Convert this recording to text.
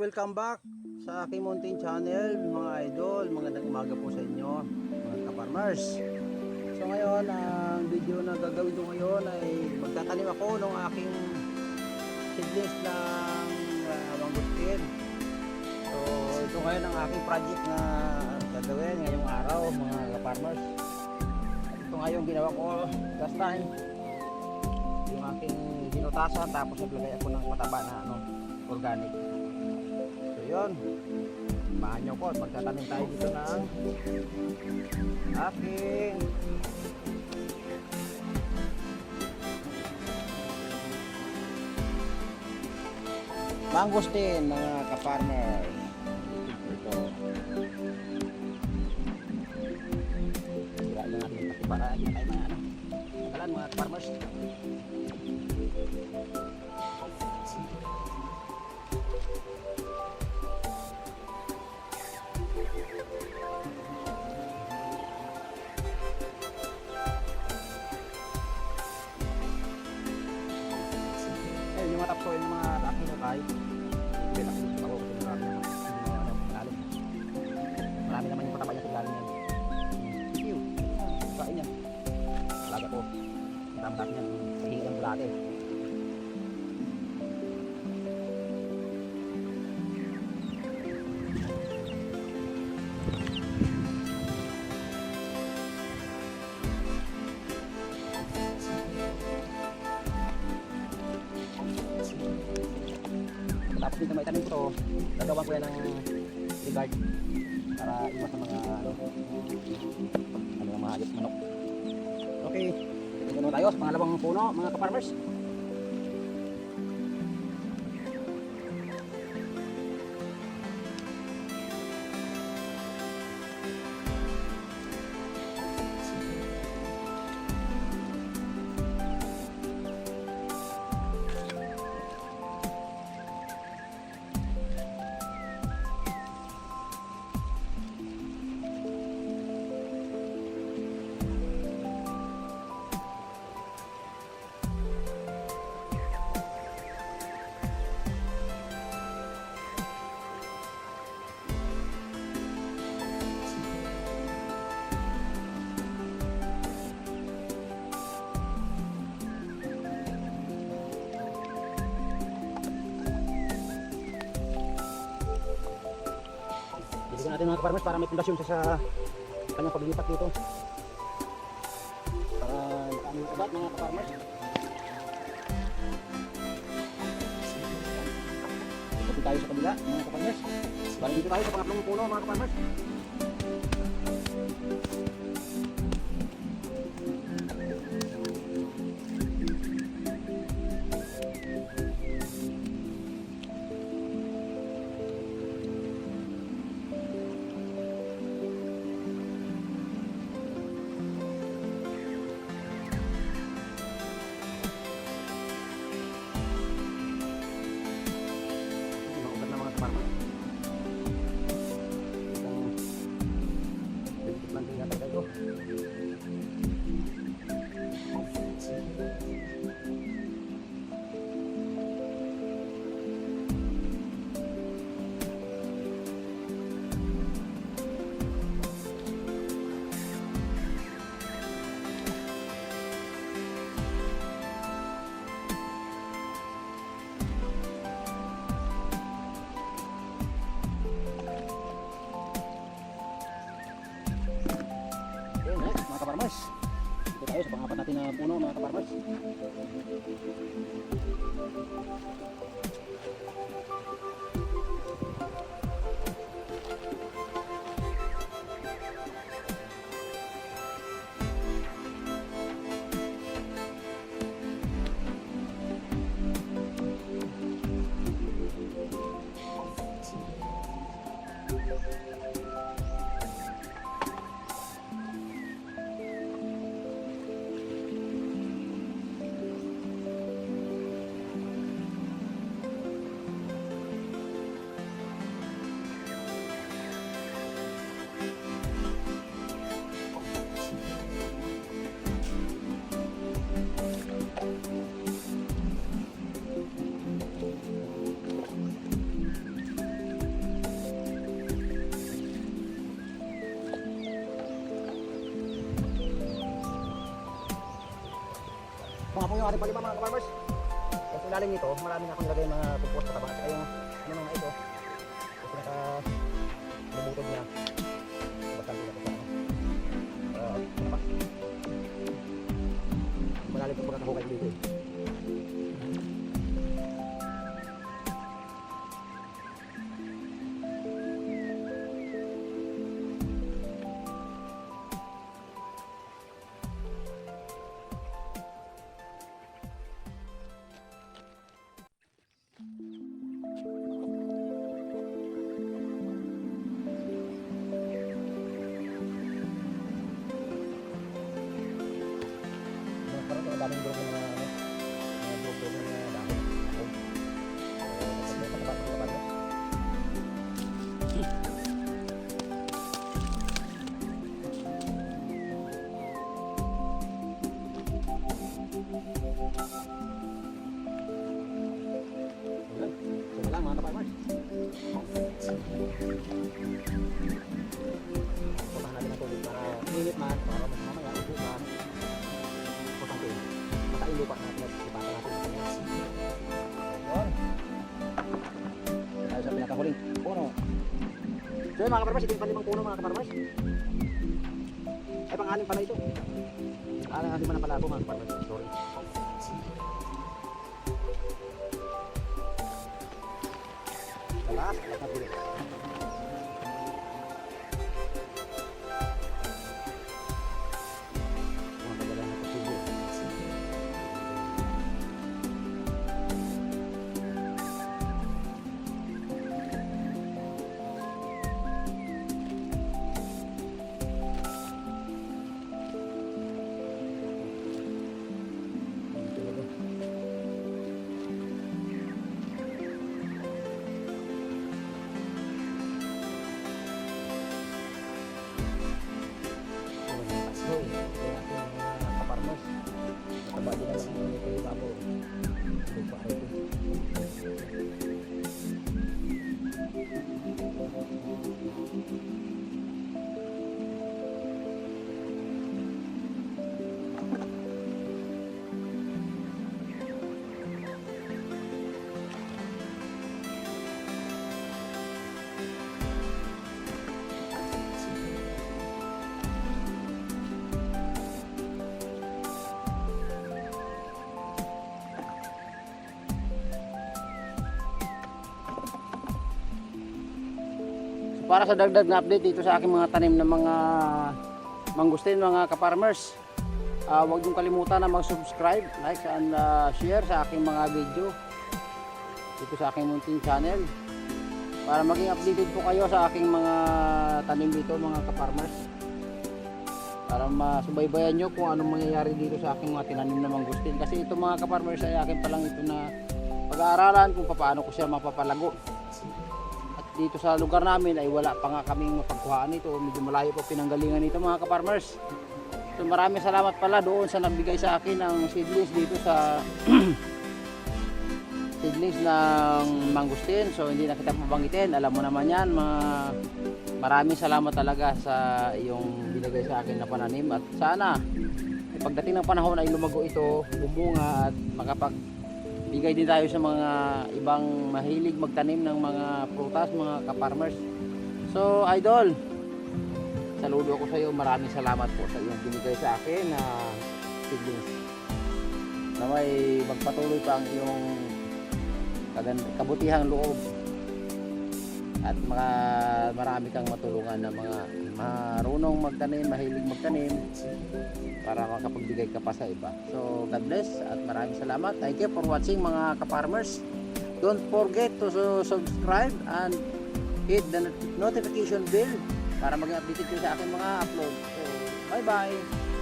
welcome back sa aking mountain channel mga idol. Magandang umaga po sa inyo mga ka-farmers. So ngayon, ang video na gagawin ko ngayon ay magtatanim ako ng aking seedlings ng mangustin. So ito ngayon ang aking project na gagawin ngayong araw mga ka-farmers. Ito ngayon ginawa ko last time, yung aking binutasan, tapos naglagay ako ng mataba na organic. So yun, samahan nyo ko at magtatanim tayo dito ng aking mangustin mga ka-farmers. Ito sira lang natin pati para hindi tayo magalan mga ka-farmers. Yung mga topsoil ng mga aking ukay, marami naman yung pataba niya sa ilalim yan. Sikiw, kain yan. Talaga po, ang dami yan, hihigang bulate. Tapos dito may tanim ko to, gagawan ko yan ng regard para iwas sa mga mga hayop, manok. Okay, dito naman tayo sa pangalawang puno mga ka-farmers. Bigyan natin mga ka-farmers para may pundasyon siya sa kanyang paglilipat dito. Para makaming ugat mga ka-farmers. Ipati tayo sa kabila mga ka-farmers. Balik dito tayo sa pangatlong puno mga ka-farmers. Mga ka-farmers, dito tayo sa pangapat natin na puno mga ka-farmers. yung ating palima mga ka-farmers. Kasi ilalim nito, marami na akong nilagay mga compost sa taba. At saka yung ano mga ito. Kasi naka-lumutod niya. Bastante na ito sa ano. Malalim itong pagkakahukay dito eh. Parang ang daming drone na drone na dahon. Sige lang mga ka-farmers. Puntahan natin ang tubig para minit man, para mas mamaya upo na. Makain lupa natin at ipata natin. Ayun. Tayo sa pinakahuling puno. So yun mga ka-farmers, ito yung panlimang puno mga ka-farmers. Ay pang-anim pala ito. Lima na pala ako mga ka-farmers. Sorry. Alas na tuloy. Para sa dagdag na update dito sa aking mga tanim na mga mangustin mga ka-farmers, huwag niyong kalimutan na mag-subscribe, like and share sa aking mga video dito sa aking munting channel para maging updated po kayo sa aking mga tanim dito mga ka-farmers, para masubaybayan nyo kung anong mangyayari dito sa aking mga tinanim na mangustin. Kasi ito mga ka-farmers ay akin pa lang ito na pag-aaralan kung paano ko siya mapapalago. Dito sa lugar namin ay wala pa nga kaming mapagkuhaan nito, medyo malayo pa pinanggalingan nito mga ka-farmers. So maraming salamat pala doon sa nagbigay sa akin ng seedlings dito sa seedlings ng mangustin. So hindi na kita pabanggitin, alam mo naman yan. Maraming salamat talaga sa iyong binigay sa akin na pananim, at sana pagdating ng panahon ay lumago ito, bumunga at bigay din tayo sa mga ibang mahilig magtanim ng mga prutas, mga ka-farmers. So idol, saludo ko sa iyo, maraming salamat po sa iyong binigay sa akin na seedlings. Naway magpatuloy pa ang iyong kabutihang loob at marami kang matulungan na mga marunong magtanim, mahilig magtanim, para makapagbigay ka pa sa iba. So God bless at maraming salamat. Thank you for watching mga ka-farmers. Don't forget to subscribe and hit the notification bell para maging updated kayo sa aking mga upload. So bye bye.